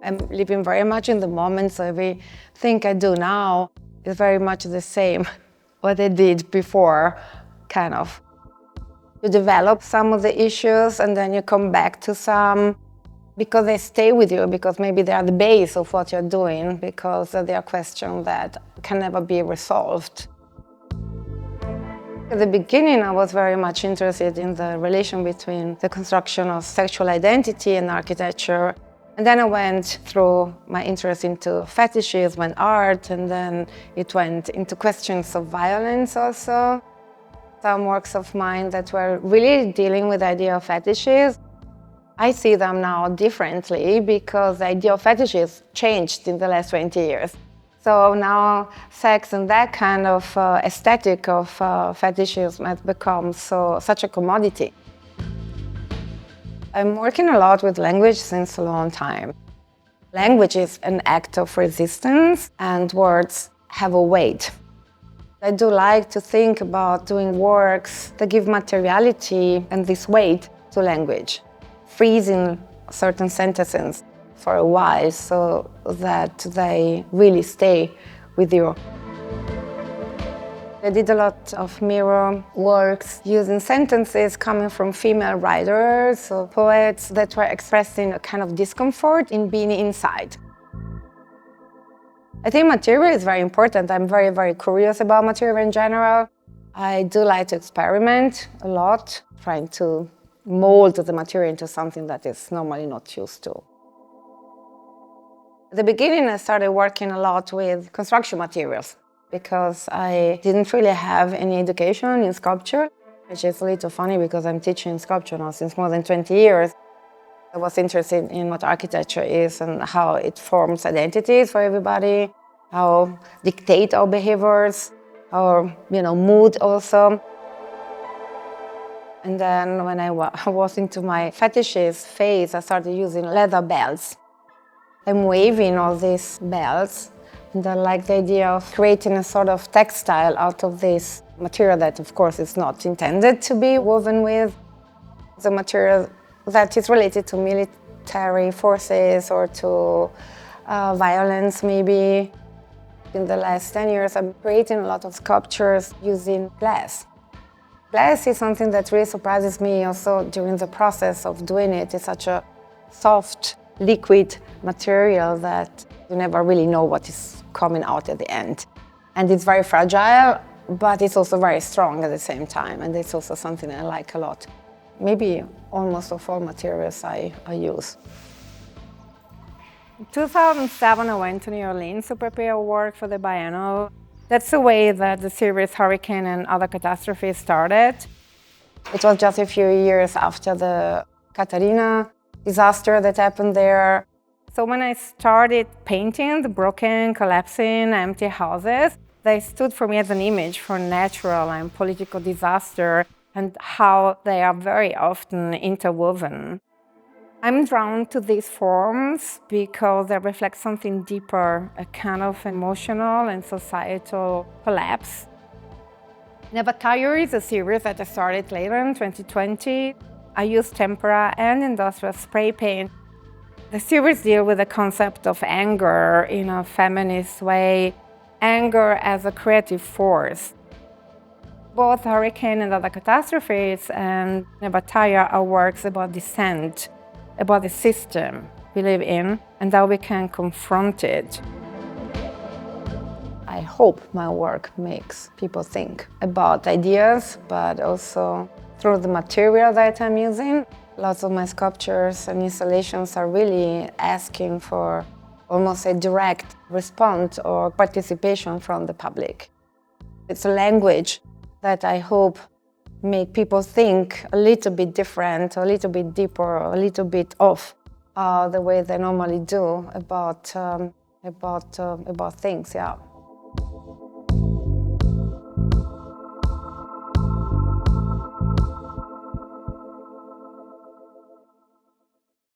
I'm living very much in the moment, so everything I do now is very much the same what I did before, kind of. You develop some of the issues and then you come back to some because they stay with you, because maybe they are the base of what you're doing, because they are questions that can never be resolved. At the beginning, I was very much interested in the relation between the construction of sexual identity and architecture. And then I went through my interest into fetishism and art, and then it went into questions of violence also. Some works of mine that were really dealing with the idea of fetishes, I see them now differently because the idea of fetishes changed in the last 20 years. So now sex and that kind of aesthetic of fetishism has become such a commodity. I'm working a lot with language since a long time. Language is an act of resistance, and words have a weight. I do like to think about doing works that give materiality and this weight to language, freezing certain sentences for a while so that they really stay with you. I did a lot of mirror works using sentences coming from female writers or poets that were expressing a kind of discomfort in being inside. I think material is very important. I'm very, very curious about material in general. I do like to experiment a lot, trying to mold the material into something that is normally not used to. At the beginning, I started working a lot with construction materials because I didn't really have any education in sculpture, which is a little funny because I'm teaching sculpture now since more than 20 years. I was interested in what architecture is and how it forms identities for everybody, how dictate our behaviors, our mood also. And then when I was into my fetishes phase, I started using leather belts. I'm waving all these belts, and I like the idea of creating a sort of textile out of this material that, of course, is not intended to be woven with. The material that is related to military forces or to violence, maybe. In the last 10 years, I'm creating a lot of sculptures using glass. Glass is something that really surprises me also during the process of doing it. It's such a soft, liquid material that you never really know what is coming out at the end. And it's very fragile, but it's also very strong at the same time. And it's also something I like a lot. Maybe almost of all materials I use. In 2007, I went to New Orleans to prepare work for the biennial. That's the way that the series Hurricane and Other Catastrophes started. It was just a few years after the Katrina disaster that happened there. So when I started painting the broken, collapsing, empty houses, they stood for me as an image for natural and political disaster and how they are very often interwoven. I'm drawn to these forms because they reflect something deeper, a kind of emotional and societal collapse. Never Tire is a series that I started later in 2020. I use tempera and industrial spray paint. The series deals with the concept of anger in a feminist way, anger as a creative force. Both Hurricane and Other Catastrophes and Never Tire are works about dissent, about the system we live in and how we can confront it. I hope my work makes people think about ideas, but also through the material that I'm using. Lots of my sculptures and installations are really asking for almost a direct response or participation from the public. It's a language that I hope make people think a little bit different, a little bit deeper, a little bit off the way they normally do about things, yeah.